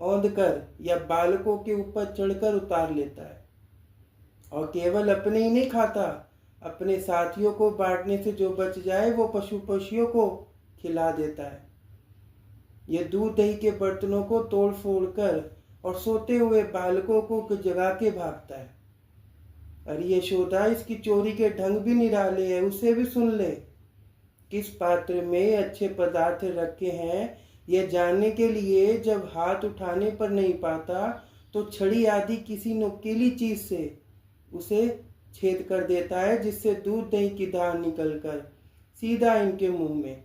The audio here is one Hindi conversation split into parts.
औंधकर या बालकों के ऊपर चढ़कर उतार लेता है, और केवल अपने ही नहीं खाता, अपने साथियों को बांटने से जो बच जाए वो पशु पक्षियों को खिला देता है। यह दूध दही के बर्तनों को तोड़ फोड़ कर और सोते हुए बालकों को जगा के भागता है। अरे यशोदा, इसकी चोरी के ढंग भी निराले है, उसे भी सुन ले। किस पात्र में अच्छे पदार्थ रखे हैं यह जानने के लिए जब हाथ उठाने पर नहीं पाता तो छड़ी आदि किसी नुकीली चीज से उसे छेद कर देता है, जिससे दूध दही की धार निकलकर सीधा इनके मुंह में।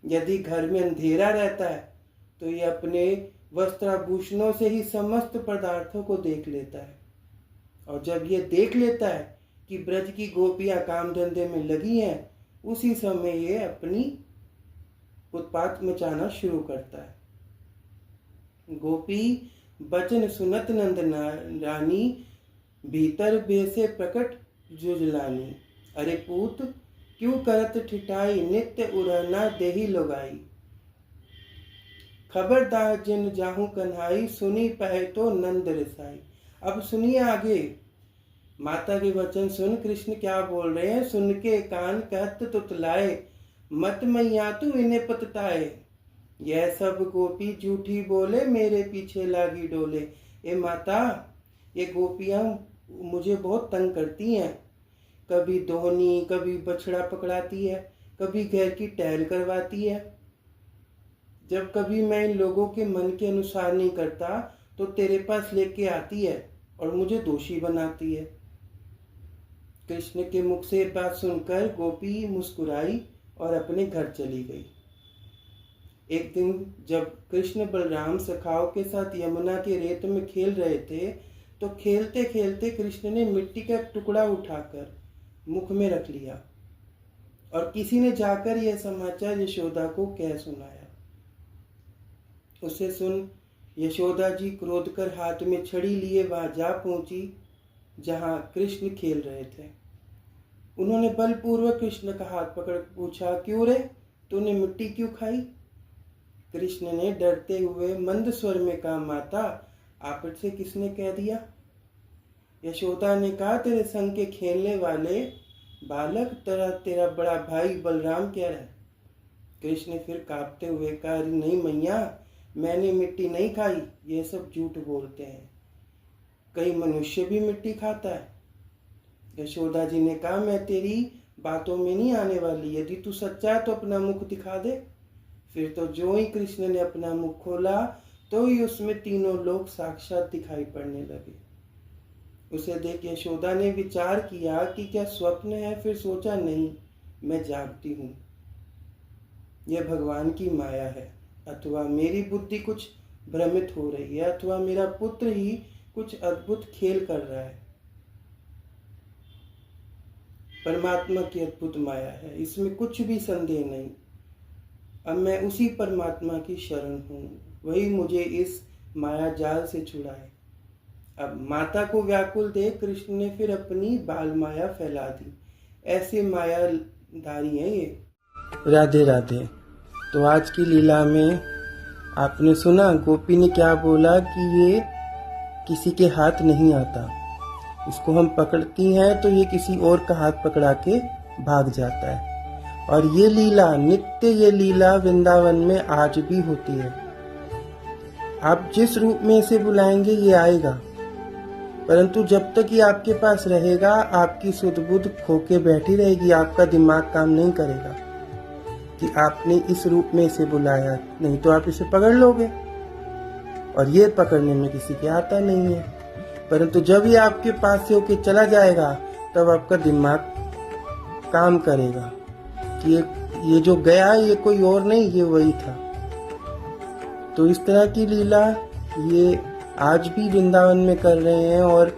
यदि घर में अंधेरा रहता है तो ये अपने वस्त्राभूषणों से ही समस्त पदार्थों को देख लेता है, और जब ये देख लेता है कि ब्रज की गोपियां काम धंधे में लगी हैं, उसी समय ये अपनी उत्पात मचाना शुरू करता है। गोपी बचन सुनत नंद रानी, भीतर बेसे प्रकट जुजलानी। अरे पूत, क्यों करत ठिठाई, नित्य उड़ना देही लोगाई। खबरदार जिन जाहू कन्हाई, सुनी पहे तो नंद रिसाई। अब सुनिए आगे, माता के वचन सुन कृष्ण क्या बोल रहे हैं। सुन के कान कहत तुतलाए, मत मैया तू इन्हें पतताए। यह सब गोपी झूठी बोले, मेरे पीछे लागी डोले। ए माता, ये गोपियां मुझे बहुत तंग करती हैं। कभी दोहनी, कभी बछड़ा पकड़ाती है, कभी घर की टहल करवाती है। जब कभी मैं इन लोगों के मन के अनुसार नहीं करता तो तेरे पास लेके आती है और मुझे दोषी बनाती है। कृष्ण के मुख से बात सुनकर गोपी मुस्कुराई और अपने घर चली गई। एक दिन जब कृष्ण बलराम सखाओं के साथ यमुना के रेत में खेल रहे थे तो खेलते खेलते कृष्ण ने मिट्टी का टुकड़ा उठाकर मुख में रख लिया, और किसी ने जाकर यह समाचार यशोदा को कह सुनाया। उसे सुन यशोदा जी क्रोध कर हाथ में छड़ी लिए वहां जा पहुंची जहां कृष्ण खेल रहे थे। उन्होंने बलपूर्वक कृष्ण का हाथ पकड़ पूछा, क्यों रे, तूने मिट्टी क्यों खाई? कृष्ण ने डरते हुए मंद स्वर में कहा, माता, आपसे किसने कह दिया? यशोदा ने कहा, तेरे संग के खेलने वाले बालक तेरा बड़ा भाई बलराम कह रहा है। कृष्ण ने फिर कांपते हुए कहा, नहीं मैया, मैंने मिट्टी नहीं खाई, ये सब झूठ बोलते हैं। कहीं मनुष्य भी मिट्टी खाता है? यशोदा जी ने कहा, मैं तेरी बातों में नहीं आने वाली, यदि तू सच्चा है तो अपना मुख दिखा दे। फिर तो जो ही कृष्ण ने अपना मुख खोला तो ही उसमें तीनों लोग साक्षात दिखाई पड़ने लगे। उसे देख यशोदा ने विचार किया कि क्या स्वप्न है, फिर सोचा नहीं, मैं जागती हूँ, यह भगवान की माया है, अथवा मेरी बुद्धि कुछ भ्रमित हो रही है, अथवा मेरा पुत्र ही कुछ अद्भुत खेल कर रहा है। परमात्मा की अद्भुत माया है, इसमें कुछ भी संदेह नहीं। अब मैं उसी परमात्मा की शरण हूँ, वही मुझे इस माया जाल से छुड़ाए। अब माता को व्याकुल देख कृष्ण ने फिर अपनी बाल माया फैला दी। ऐसे मायाधारी हैं ये। राधे राधे। तो आज की लीला में आपने सुना गोपी ने क्या बोला कि ये किसी के हाथ नहीं आता, इसको हम पकड़ती हैं तो ये किसी और का हाथ पकड़ा के भाग जाता है। और ये लीला नित्य, ये लीला वृंदावन में आज भी होती है। आप जिस रूप में इसे बुलाएंगे ये आएगा, परंतु जब तक ये आपके पास रहेगा आपकी सुध बुध खो के बैठी रहेगी, आपका दिमाग काम नहीं करेगा कि आपने इस रूप में इसे बुलाया, नहीं तो आप इसे पकड़ लोगे, और ये पकड़ने में किसी के आता नहीं है। परंतु जब ये आपके पास से होके चला जाएगा तब आपका दिमाग काम करेगा कि ये जो गया ये कोई और नहीं, ये वही था। तो इस तरह की लीला ये आज भी वृंदावन में कर रहे हैं, और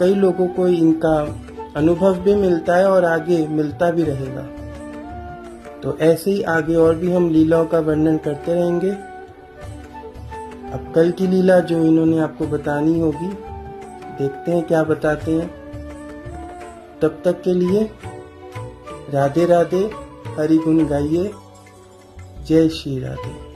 कई लोगों को इनका अनुभव भी मिलता है और आगे मिलता भी रहेगा। तो ऐसे ही आगे और भी हम लीलाओं का वर्णन करते रहेंगे। अब कल की लीला जो इन्होंने आपको बतानी होगी, देखते हैं क्या बताते हैं। तब तक के लिए राधे राधे, हरि गुण गाइए। जय श्री राधे।